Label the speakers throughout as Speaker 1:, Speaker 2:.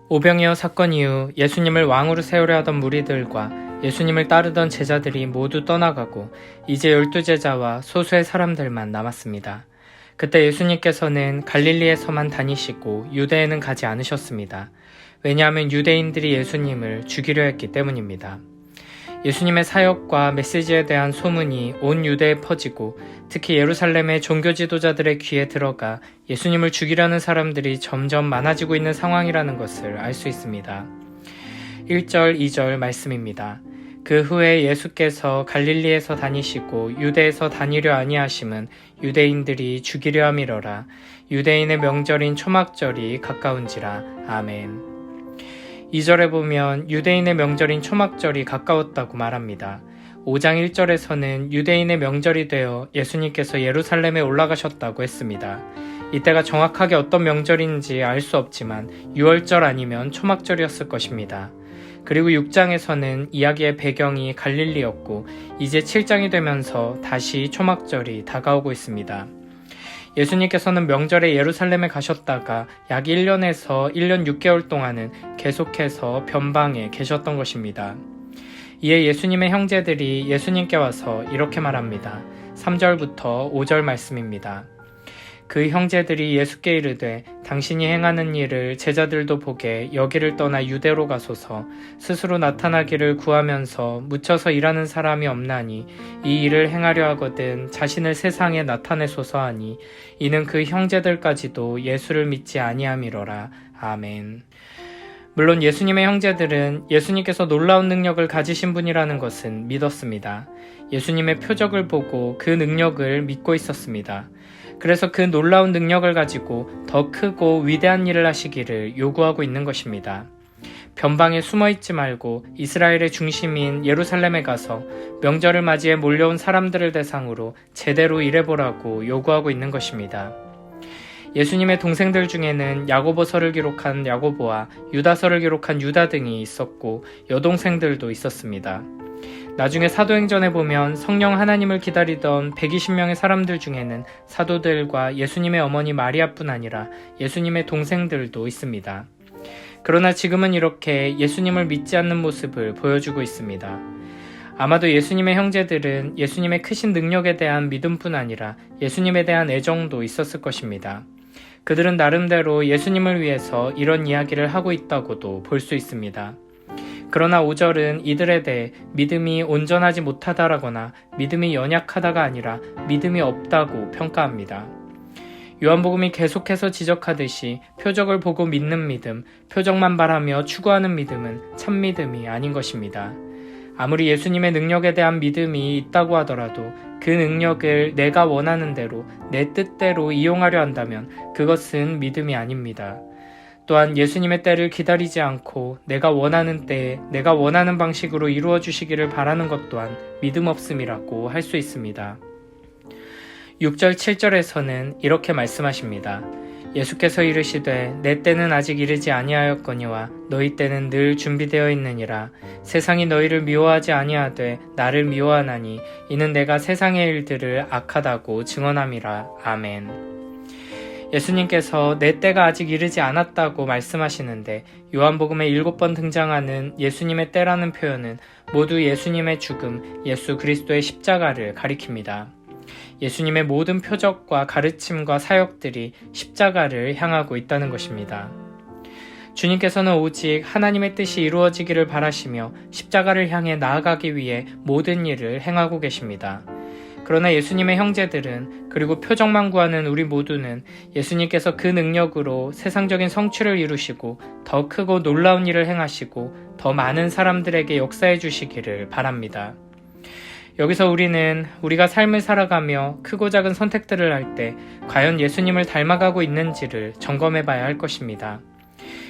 Speaker 1: 오병이어 사건 이후 예수님을 왕으로 세우려 하던 무리들과 예수님을 따르던 제자들이 모두 떠나가고 이제 12제자와 소수의 사람들만 남았습니다. 그때 예수님께서는 갈릴리에서만 다니시고 유대에는 가지 않으셨습니다. 왜냐하면 유대인들이 예수님을 죽이려 했기 때문입니다. 예수님의 사역과 메시지에 대한 소문이 온 유대에 퍼지고 특히 예루살렘의 종교 지도자들의 귀에 들어가 예수님을 죽이려는 사람들이 점점 많아지고 있는 상황이라는 것을 알 수 있습니다. 1절, 2절 말씀입니다. 그 후에 예수께서 갈릴리에서 다니시고 유대에서 다니려 아니하심은 유대인들이 죽이려 함이러라. 유대인의 명절인 초막절이 가까운지라. 아멘. 2절에 보면 유대인의 명절인 초막절이 가까웠다고 말합니다. 5장 1절에서는 유대인의 명절이 되어 예수님께서 예루살렘에 올라가셨다고 했습니다. 이때가 정확하게 어떤 명절인지 알 수 없지만 6월절 아니면 초막절이었을 것입니다. 그리고 6장에서는 이야기의 배경이 갈릴리였고 이제 7장이 되면서 다시 초막절이 다가오고 있습니다. 예수님께서는 명절에 예루살렘에 가셨다가 약 1년에서 1년 6개월 동안은 계속해서 변방에 계셨던 것입니다. 이에 예수님의 형제들이 예수님께 와서 이렇게 말합니다. 3절부터 5절 말씀입니다. 그 형제들이 예수께 이르되 당신이 행하는 일을 제자들도 보게 여기를 떠나 유대로 가소서. 스스로 나타나기를 구하면서 묻혀서 일하는 사람이 없나니 이 일을 행하려 하거든 자신을 세상에 나타내소서 하니 이는 그 형제들까지도 예수를 믿지 아니함이로라. 아멘. 물론 예수님의 형제들은 예수님께서 놀라운 능력을 가지신 분이라는 것은 믿었습니다. 예수님의 표적을 보고 그 능력을 믿고 있었습니다. 그래서 그 놀라운 능력을 가지고 더 크고 위대한 일을 하시기를 요구하고 있는 것입니다. 변방에 숨어있지 말고 이스라엘의 중심인 예루살렘에 가서 명절을 맞이해 몰려온 사람들을 대상으로 제대로 일해보라고 요구하고 있는 것입니다. 예수님의 동생들 중에는 야고보서를 기록한 야고보와 유다서를 기록한 유다 등이 있었고 여동생들도 있었습니다. 나중에 사도행전에 보면 성령 하나님을 기다리던 120명의 사람들 중에는 사도들과 예수님의 어머니 마리아뿐 아니라 예수님의 동생들도 있습니다. 그러나 지금은 이렇게 예수님을 믿지 않는 모습을 보여주고 있습니다. 아마도 예수님의 형제들은 예수님의 크신 능력에 대한 믿음뿐 아니라 예수님에 대한 애정도 있었을 것입니다. 그들은 나름대로 예수님을 위해서 이런 이야기를 하고 있다고도 볼 수 있습니다. 그러나 5절은 이들에 대해 믿음이 온전하지 못하다라거나 믿음이 연약하다가 아니라 믿음이 없다고 평가합니다. 요한복음이 계속해서 지적하듯이 표적을 보고 믿는 믿음, 표적만 바라며 추구하는 믿음은 참 믿음이 아닌 것입니다. 아무리 예수님의 능력에 대한 믿음이 있다고 하더라도 그 능력을 내가 원하는 대로 내 뜻대로 이용하려 한다면 그것은 믿음이 아닙니다. 또한 예수님의 때를 기다리지 않고 내가 원하는 때에 내가 원하는 방식으로 이루어 주시기를 바라는 것 또한 믿음 없음이라고 할 수 있습니다. 6절 7절에서는 이렇게 말씀하십니다. 예수께서 이르시되 내 때는 아직 이르지 아니하였거니와 너희 때는 늘 준비되어 있느니라. 세상이 너희를 미워하지 아니하되 나를 미워하나니 이는 내가 세상의 일들을 악하다고 증언함이라. 아멘. 예수님께서 내 때가 아직 이르지 않았다고 말씀하시는데 요한복음에 7번 등장하는 예수님의 때라는 표현은 모두 예수님의 죽음, 예수 그리스도의 십자가를 가리킵니다. 예수님의 모든 표적과 가르침과 사역들이 십자가를 향하고 있다는 것입니다. 주님께서는 오직 하나님의 뜻이 이루어지기를 바라시며 십자가를 향해 나아가기 위해 모든 일을 행하고 계십니다. 그러나 예수님의 형제들은 그리고 표적만 구하는 우리 모두는 예수님께서 그 능력으로 세상적인 성취를 이루시고 더 크고 놀라운 일을 행하시고 더 많은 사람들에게 역사해 주시기를 바랍니다. 여기서 우리는 우리가 삶을 살아가며 크고 작은 선택들을 할 때 과연 예수님을 닮아가고 있는지를 점검해 봐야 할 것입니다.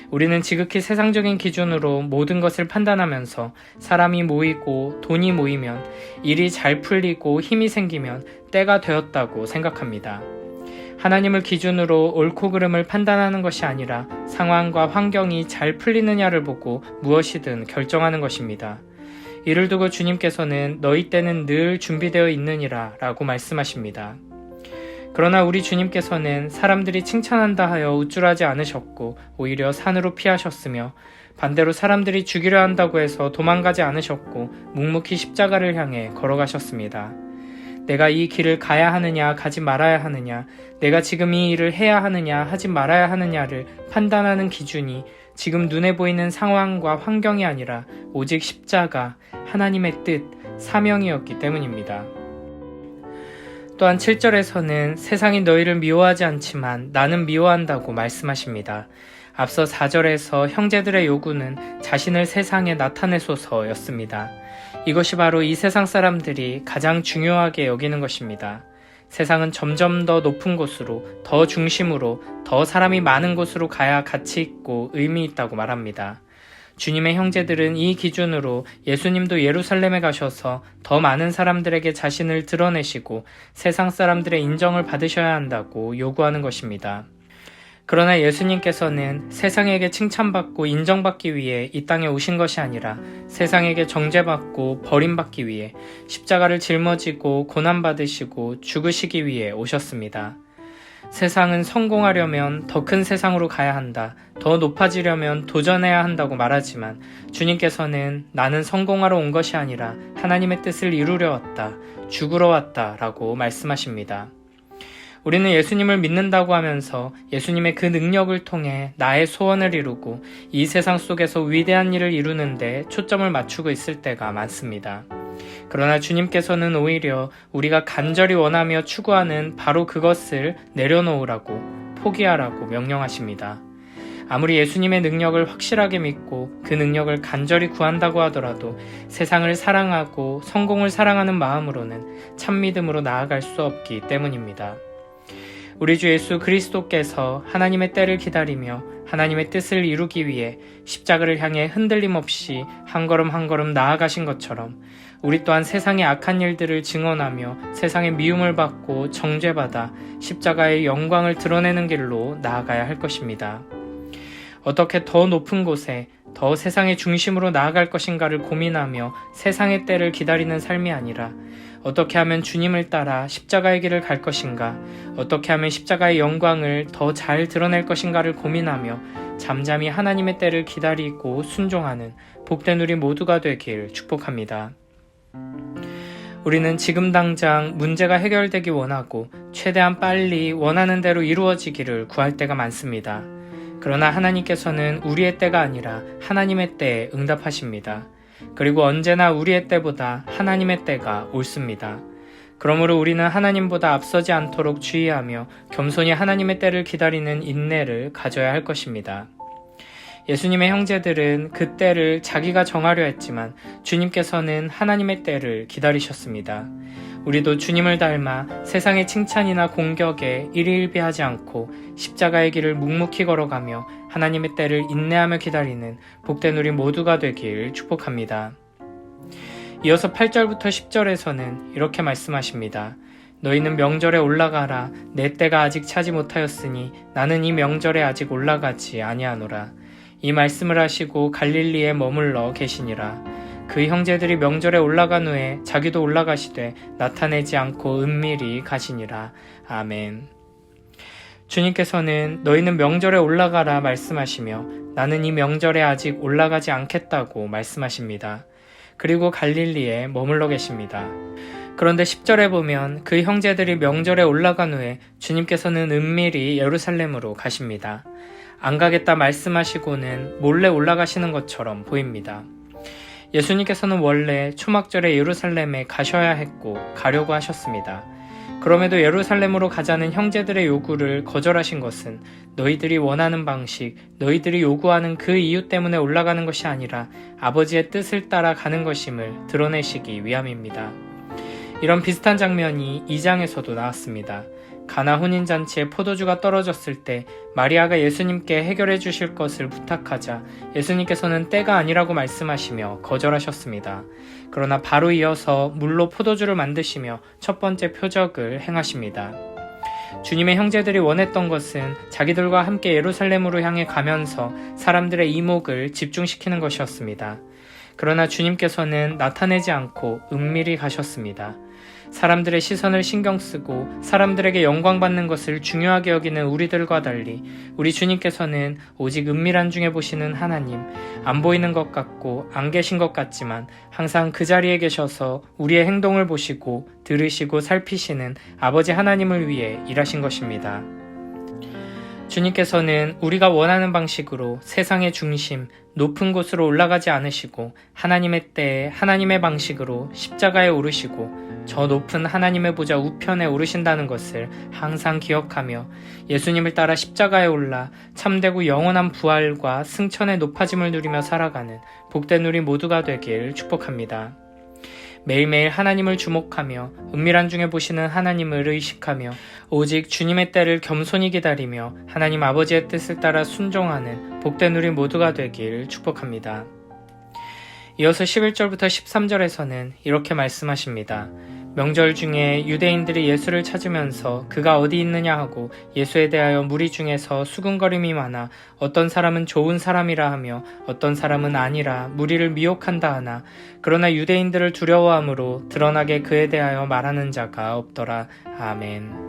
Speaker 1: 우리는 지극히 세상적인 기준으로 모든 것을 판단하면서 사람이 모이고 돈이 모이면 일이 잘 풀리고 힘이 생기면 때가 되었다고 생각합니다. 하나님을 기준으로 옳고 그름을 판단하는 것이 아니라 상황과 환경이 잘 풀리느냐를 보고 무엇이든 결정하는 것입니다. 이를 두고 주님께서는 너희 때는 늘 준비되어 있느니라 라고 말씀하십니다. 그러나 우리 주님께서는 사람들이 칭찬한다 하여 우쭐하지 않으셨고 오히려 산으로 피하셨으며 반대로 사람들이 죽이려 한다고 해서 도망가지 않으셨고 묵묵히 십자가를 향해 걸어가셨습니다. 내가 이 길을 가야 하느냐 가지 말아야 하느냐, 내가 지금 이 일을 해야 하느냐 하지 말아야 하느냐를 판단하는 기준이 지금 눈에 보이는 상황과 환경이 아니라 오직 십자가, 하나님의 뜻, 사명이었기 때문입니다. 또한 7절에서는 세상이 너희를 미워하지 않지만 나는 미워한다고 말씀하십니다. 앞서 4절에서 형제들의 요구는 자신을 세상에 나타내소서였습니다. 이것이 바로 이 세상 사람들이 가장 중요하게 여기는 것입니다. 세상은 점점 더 높은 곳으로, 더 중심으로, 더 사람이 많은 곳으로 가야 가치 있고 의미 있다고 말합니다. 주님의 형제들은 이 기준으로 예수님도 예루살렘에 가셔서 더 많은 사람들에게 자신을 드러내시고 세상 사람들의 인정을 받으셔야 한다고 요구하는 것입니다. 그러나 예수님께서는 세상에게 칭찬받고 인정받기 위해 이 땅에 오신 것이 아니라 세상에게 정죄받고 버림받기 위해 십자가를 짊어지고 고난받으시고 죽으시기 위해 오셨습니다. 세상은 성공하려면 더 큰 세상으로 가야 한다, 더 높아지려면 도전해야 한다고 말하지만 주님께서는 나는 성공하러 온 것이 아니라 하나님의 뜻을 이루려 왔다, 죽으러 왔다 라고 말씀하십니다. 우리는 예수님을 믿는다고 하면서 예수님의 그 능력을 통해 나의 소원을 이루고 이 세상 속에서 위대한 일을 이루는 데 초점을 맞추고 있을 때가 많습니다. 그러나 주님께서는 오히려 우리가 간절히 원하며 추구하는 바로 그것을 내려놓으라고, 포기하라고 명령하십니다. 아무리 예수님의 능력을 확실하게 믿고 그 능력을 간절히 구한다고 하더라도 세상을 사랑하고 성공을 사랑하는 마음으로는 참 믿음으로 나아갈 수 없기 때문입니다. 우리 주 예수 그리스도께서 하나님의 때를 기다리며 하나님의 뜻을 이루기 위해 십자가를 향해 흔들림 없이 한 걸음 한 걸음 나아가신 것처럼 우리 또한 세상의 악한 일들을 증언하며 세상의 미움을 받고 정죄받아 십자가의 영광을 드러내는 길로 나아가야 할 것입니다. 어떻게 더 높은 곳에 더 세상의 중심으로 나아갈 것인가를 고민하며 세상의 때를 기다리는 삶이 아니라 어떻게 하면 주님을 따라 십자가의 길을 갈 것인가, 어떻게 하면 십자가의 영광을 더 잘 드러낼 것인가를 고민하며 잠잠히 하나님의 때를 기다리고 순종하는 복된 우리 모두가 되길 축복합니다. 우리는 지금 당장 문제가 해결되기 원하고 최대한 빨리 원하는 대로 이루어지기를 구할 때가 많습니다. 그러나 하나님께서는 우리의 때가 아니라 하나님의 때에 응답하십니다. 그리고 언제나 우리의 때보다 하나님의 때가 옳습니다. 그러므로 우리는 하나님보다 앞서지 않도록 주의하며 겸손히 하나님의 때를 기다리는 인내를 가져야 할 것입니다. 예수님의 형제들은 그 때를 자기가 정하려 했지만 주님께서는 하나님의 때를 기다리셨습니다. 우리도 주님을 닮아 세상의 칭찬이나 공격에 일희일비하지 않고 십자가의 길을 묵묵히 걸어가며 하나님의 때를 인내하며 기다리는 복된 우리 모두가 되길 축복합니다. 이어서 8절부터 10절에서는 이렇게 말씀하십니다. 너희는 명절에 올라가라. 내 때가 아직 차지 못하였으니 나는 이 명절에 아직 올라가지 아니하노라. 이 말씀을 하시고 갈릴리에 머물러 계시니라. 그 형제들이 명절에 올라간 후에 자기도 올라가시되 나타내지 않고 은밀히 가시니라. 아멘. 주님께서는 너희는 명절에 올라가라 말씀하시며 나는 이 명절에 아직 올라가지 않겠다고 말씀하십니다. 그리고 갈릴리에 머물러 계십니다. 그런데 10절에 보면 그 형제들이 명절에 올라간 후에 주님께서는 은밀히 예루살렘으로 가십니다. 안 가겠다 말씀하시고는 몰래 올라가시는 것처럼 보입니다. 예수님께서는 원래 초막절에 예루살렘에 가셔야 했고 가려고 하셨습니다. 그럼에도 예루살렘으로 가자는 형제들의 요구를 거절하신 것은 너희들이 원하는 방식, 너희들이 요구하는 그 이유 때문에 올라가는 것이 아니라 아버지의 뜻을 따라 가는 것임을 드러내시기 위함입니다. 이런 비슷한 장면이 2장에서도 나왔습니다. 가나 혼인잔치에 포도주가 떨어졌을 때 마리아가 예수님께 해결해 주실 것을 부탁하자 예수님께서는 때가 아니라고 말씀하시며 거절하셨습니다. 그러나 바로 이어서 물로 포도주를 만드시며 첫 번째 표적을 행하십니다. 주님의 형제들이 원했던 것은 자기들과 함께 예루살렘으로 향해 가면서 사람들의 이목을 집중시키는 것이었습니다. 그러나 주님께서는 나타내지 않고 은밀히 가셨습니다. 사람들의 시선을 신경 쓰고 사람들에게 영광받는 것을 중요하게 여기는 우리들과 달리 우리 주님께서는 오직 은밀한 중에 보시는 하나님, 안 보이는 것 같고 안 계신 것 같지만 항상 그 자리에 계셔서 우리의 행동을 보시고 들으시고 살피시는 아버지 하나님을 위해 일하신 것입니다. 주님께서는 우리가 원하는 방식으로 세상의 중심, 높은 곳으로 올라가지 않으시고 하나님의 때에 하나님의 방식으로 십자가에 오르시고 저 높은 하나님의 보좌 우편에 오르신다는 것을 항상 기억하며 예수님을 따라 십자가에 올라 참되고 영원한 부활과 승천의 높아짐을 누리며 살아가는 복된 우리 모두가 되길 축복합니다. 매일매일 하나님을 주목하며 은밀한 중에 보시는 하나님을 의식하며 오직 주님의 때를 겸손히 기다리며 하나님 아버지의 뜻을 따라 순종하는 복된 우리 모두가 되길 축복합니다. 이어서 11절부터 13절에서는 이렇게 말씀하십니다. 명절 중에 유대인들이 예수를 찾으면서 그가 어디 있느냐 하고 예수에 대하여 무리 중에서 수군거림이 많아 어떤 사람은 좋은 사람이라 하며 어떤 사람은 아니라 무리를 미혹한다 하나 그러나 유대인들을 두려워함으로 드러나게 그에 대하여 말하는 자가 없더라. 아멘.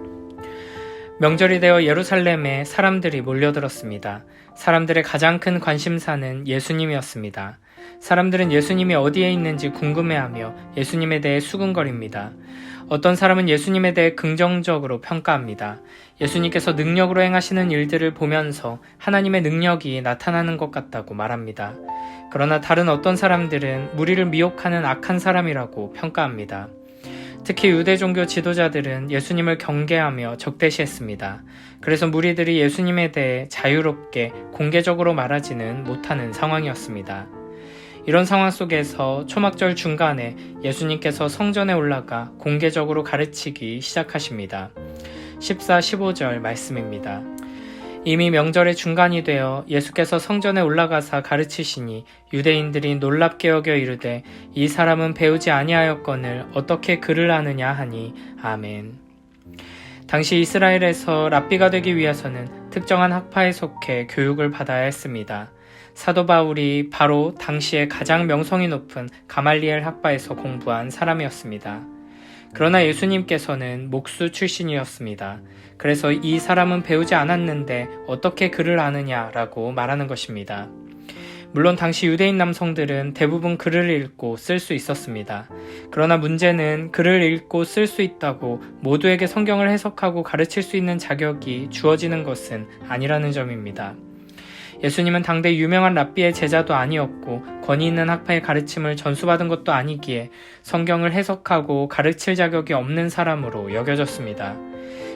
Speaker 1: 명절이 되어 예루살렘에 사람들이 몰려들었습니다. 사람들의 가장 큰 관심사는 예수님이었습니다. 사람들은 예수님이 어디에 있는지 궁금해하며 예수님에 대해 수군거립니다. 어떤 사람은 예수님에 대해 긍정적으로 평가합니다. 예수님께서 능력으로 행하시는 일들을 보면서 하나님의 능력이 나타나는 것 같다고 말합니다. 그러나 다른 어떤 사람들은 무리를 미혹하는 악한 사람이라고 평가합니다. 특히 유대 종교 지도자들은 예수님을 경계하며 적대시했습니다. 그래서 무리들이 예수님에 대해 자유롭게 공개적으로 말하지는 못하는 상황이었습니다. 이런 상황 속에서 초막절 중간에 예수님께서 성전에 올라가 공개적으로 가르치기 시작하십니다. 14, 15절 말씀입니다. 이미 명절의 중간이 되어 예수께서 성전에 올라가사 가르치시니 유대인들이 놀랍게 여겨 이르되 이 사람은 배우지 아니하였거늘 어떻게 글을 아느냐 하니 아멘. 당시 이스라엘에서 랍비가 되기 위해서는 특정한 학파에 속해 교육을 받아야 했습니다. 사도 바울이 바로 당시에 가장 명성이 높은 가말리엘 학파에서 공부한 사람이었습니다. 그러나 예수님께서는 목수 출신이었습니다. 그래서 이 사람은 배우지 않았는데 어떻게 글을 아느냐라고 말하는 것입니다. 물론 당시 유대인 남성들은 대부분 글을 읽고 쓸 수 있었습니다. 그러나 문제는 글을 읽고 쓸 수 있다고 모두에게 성경을 해석하고 가르칠 수 있는 자격이 주어지는 것은 아니라는 점입니다. 예수님은 당대 유명한 랍비의 제자도 아니었고 권위 있는 학파의 가르침을 전수받은 것도 아니기에 성경을 해석하고 가르칠 자격이 없는 사람으로 여겨졌습니다.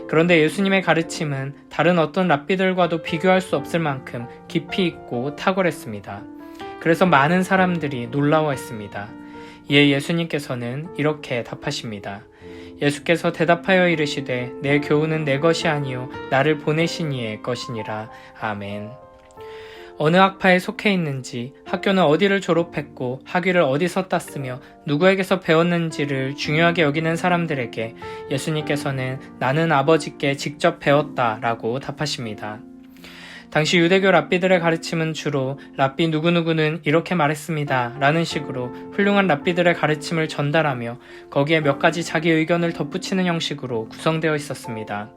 Speaker 1: 그런데 예수님의 가르침은 다른 어떤 랍비들과도 비교할 수 없을 만큼 깊이 있고 탁월했습니다. 그래서 많은 사람들이 놀라워했습니다. 이에 예수님께서는 이렇게 답하십니다. 예수께서 대답하여 이르시되 내 교훈은 내 것이 아니요 나를 보내신 이의 것이니라. 아멘. 어느 학파에 속해 있는지, 학교는 어디를 졸업했고 학위를 어디서 땄으며 누구에게서 배웠는지를 중요하게 여기는 사람들에게 예수님께서는 나는 아버지께 직접 배웠다 라고 답하십니다. 당시 유대교 랍비들의 가르침은 주로 랍비 누구누구는 이렇게 말했습니다 라는 식으로 훌륭한 랍비들의 가르침을 전달하며 거기에 몇 가지 자기 의견을 덧붙이는 형식으로 구성되어 있었습니다.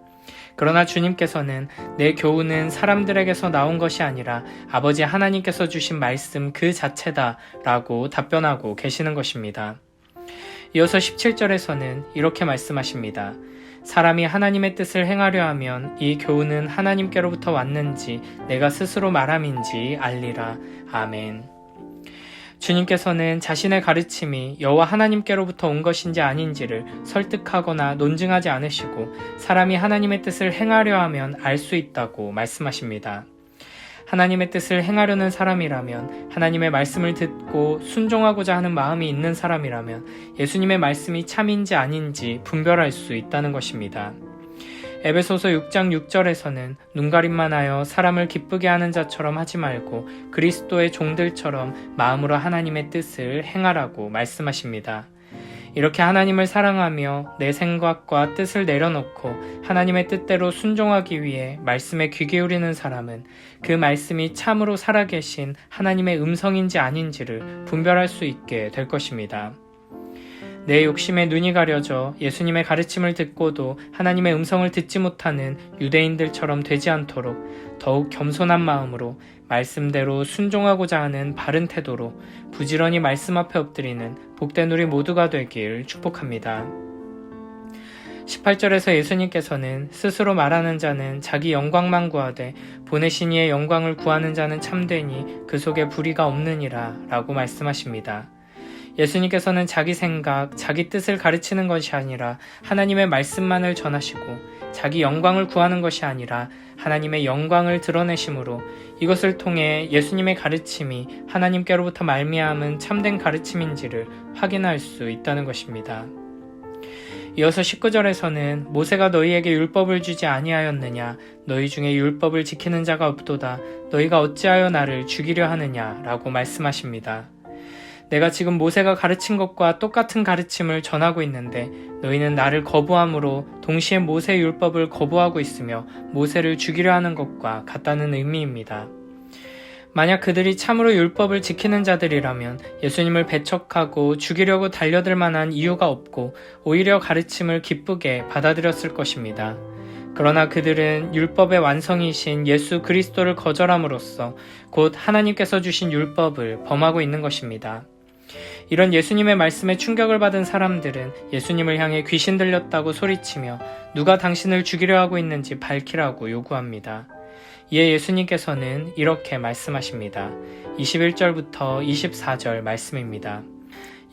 Speaker 1: 그러나 주님께서는 내 교훈은 사람들에게서 나온 것이 아니라 아버지 하나님께서 주신 말씀 그 자체다 라고 답변하고 계시는 것입니다. 이어서 17절에서는 이렇게 말씀하십니다. 사람이 하나님의 뜻을 행하려 하면 이 교훈은 하나님께로부터 왔는지 내가 스스로 말함인지 알리라. 아멘. 주님께서는 자신의 가르침이 여호와 하나님께로부터 온 것인지 아닌지를 설득하거나 논증하지 않으시고 사람이 하나님의 뜻을 행하려 하면 알 수 있다고 말씀하십니다. 하나님의 뜻을 행하려는 사람이라면, 하나님의 말씀을 듣고 순종하고자 하는 마음이 있는 사람이라면 예수님의 말씀이 참인지 아닌지 분별할 수 있다는 것입니다. 에베소서 6장 6절에서는 눈가림만 하여 사람을 기쁘게 하는 자처럼 하지 말고 그리스도의 종들처럼 마음으로 하나님의 뜻을 행하라고 말씀하십니다. 이렇게 하나님을 사랑하며 내 생각과 뜻을 내려놓고 하나님의 뜻대로 순종하기 위해 말씀에 귀 기울이는 사람은 그 말씀이 참으로 살아계신 하나님의 음성인지 아닌지를 분별할 수 있게 될 것입니다. 내 욕심에 눈이 가려져 예수님의 가르침을 듣고도 하나님의 음성을 듣지 못하는 유대인들처럼 되지 않도록 더욱 겸손한 마음으로 말씀대로 순종하고자 하는 바른 태도로 부지런히 말씀 앞에 엎드리는 복된 우리 모두가 되길 축복합니다. 18절에서 예수님께서는 스스로 말하는 자는 자기 영광만 구하되 보내신 이의 영광을 구하는 자는 참되니 그 속에 불의가 없느니라 라고 말씀하십니다. 예수님께서는 자기 생각, 자기 뜻을 가르치는 것이 아니라 하나님의 말씀만을 전하시고 자기 영광을 구하는 것이 아니라 하나님의 영광을 드러내심으로 이것을 통해 예수님의 가르침이 하나님께로부터 말미암은 참된 가르침인지를 확인할 수 있다는 것입니다. 이어서 19절에서는 모세가 너희에게 율법을 주지 아니하였느냐 너희 중에 율법을 지키는 자가 없도다 너희가 어찌하여 나를 죽이려 하느냐 라고 말씀하십니다. 내가 지금 모세가 가르친 것과 똑같은 가르침을 전하고 있는데 너희는 나를 거부함으로 동시에 모세의 율법을 거부하고 있으며 모세를 죽이려 하는 것과 같다는 의미입니다. 만약 그들이 참으로 율법을 지키는 자들이라면 예수님을 배척하고 죽이려고 달려들 만한 이유가 없고 오히려 가르침을 기쁘게 받아들였을 것입니다. 그러나 그들은 율법의 완성이신 예수 그리스도를 거절함으로써 곧 하나님께서 주신 율법을 범하고 있는 것입니다. 이런 예수님의 말씀에 충격을 받은 사람들은 예수님을 향해 귀신 들렸다고 소리치며 누가 당신을 죽이려 하고 있는지 밝히라고 요구합니다. 이에 예수님께서는 이렇게 말씀하십니다. 21절부터 24절 말씀입니다.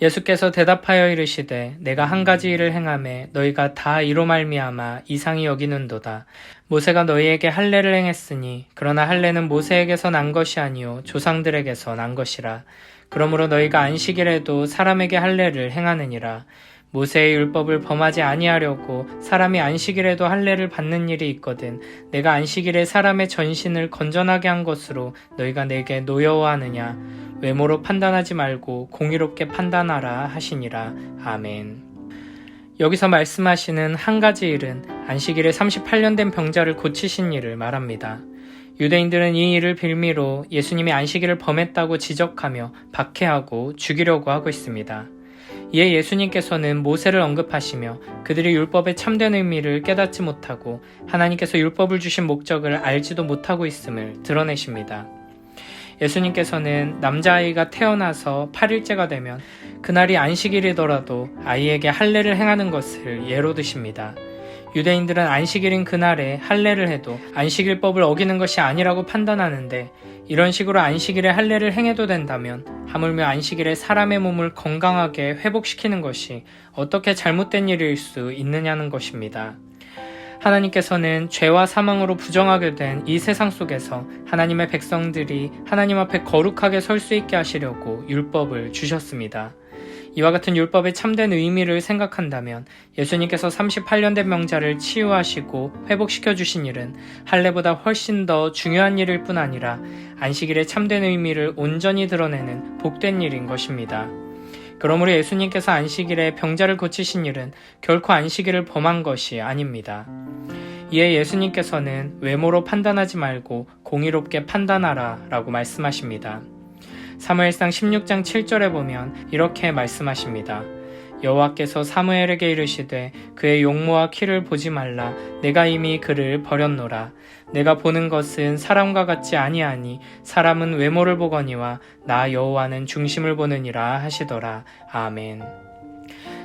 Speaker 1: 예수께서 대답하여 이르시되 내가 한 가지 일을 행하매 너희가 다 이로 말미암아 이상히 여기는도다. 모세가 너희에게 할례를 행했으니 그러나 할례는 모세에게서 난 것이 아니요 조상들에게서 난 것이라. 그러므로 너희가 안식일에도 사람에게 할례를 행하느니라. 모세의 율법을 범하지 아니하려고 사람이 안식일에도 할례를 받는 일이 있거든 내가 안식일에 사람의 전신을 건전하게 한 것으로 너희가 내게 노여워하느냐. 외모로 판단하지 말고 공의롭게 판단하라 하시니라. 아멘. 여기서 말씀하시는 한 가지 일은 안식일에 38년 된 병자를 고치신 일을 말합니다. 유대인들은 이 일을 빌미로 예수님이 안식일을 범했다고 지적하며 박해하고 죽이려고 하고 있습니다. 이에 예수님께서는 모세를 언급하시며 그들이 율법의 참된 의미를 깨닫지 못하고 하나님께서 율법을 주신 목적을 알지도 못하고 있음을 드러내십니다. 예수님께서는 남자아이가 태어나서 8일째가 되면 그날이 안식일이더라도 아이에게 할례를 행하는 것을 예로 드십니다. 유대인들은 안식일인 그날에 할례를 해도 안식일법을 어기는 것이 아니라고 판단하는데 이런 식으로 안식일에 할례를 행해도 된다면 하물며 안식일에 사람의 몸을 건강하게 회복시키는 것이 어떻게 잘못된 일일 수 있느냐는 것입니다. 하나님께서는 죄와 사망으로 부정하게 된 이 세상 속에서 하나님의 백성들이 하나님 앞에 거룩하게 설 수 있게 하시려고 율법을 주셨습니다. 이와 같은 율법의 참된 의미를 생각한다면 예수님께서 38년 된 병자를 치유하시고 회복시켜 주신 일은 할례보다 훨씬 더 중요한 일일 뿐 아니라 안식일의 참된 의미를 온전히 드러내는 복된 일인 것입니다. 그러므로 예수님께서 안식일에 병자를 고치신 일은 결코 안식일을 범한 것이 아닙니다. 이에 예수님께서는 외모로 판단하지 말고 공의롭게 판단하라 라고 말씀하십니다. 사무엘상 16장 7절에 보면 이렇게 말씀하십니다. 여호와께서 사무엘에게 이르시되 그의 용모와 키를 보지 말라. 내가 이미 그를 버렸노라. 내가 보는 것은 사람과 같지 아니하니 사람은 외모를 보거니와 나 여호와는 중심을 보느니라 하시더라. 아멘.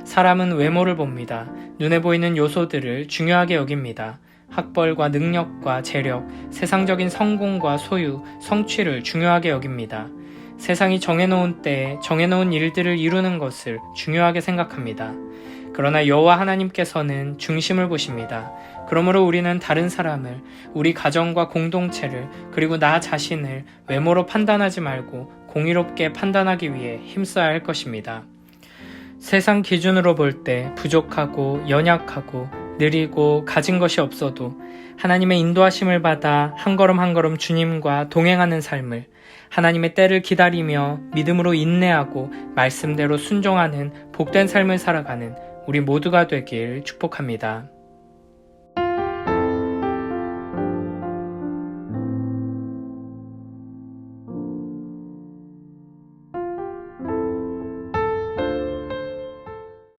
Speaker 1: 사람은 외모를 봅니다. 눈에 보이는 요소들을 중요하게 여깁니다. 학벌과 능력과 재력, 세상적인 성공과 소유, 성취를 중요하게 여깁니다. 세상이 정해놓은 때에 정해놓은 일들을 이루는 것을 중요하게 생각합니다. 그러나 여호와 하나님께서는 중심을 보십니다. 그러므로 우리는 다른 사람을, 우리 가정과 공동체를, 그리고 나 자신을 외모로 판단하지 말고 공의롭게 판단하기 위해 힘써야 할 것입니다. 세상 기준으로 볼 때 부족하고 연약하고 느리고 가진 것이 없어도 하나님의 인도하심을 받아 한 걸음 한 걸음 주님과 동행하는 삶을, 하나님의 때를 기다리며 믿음으로 인내하고 말씀대로 순종하는 복된 삶을 살아가는 우리 모두가 되길 축복합니다.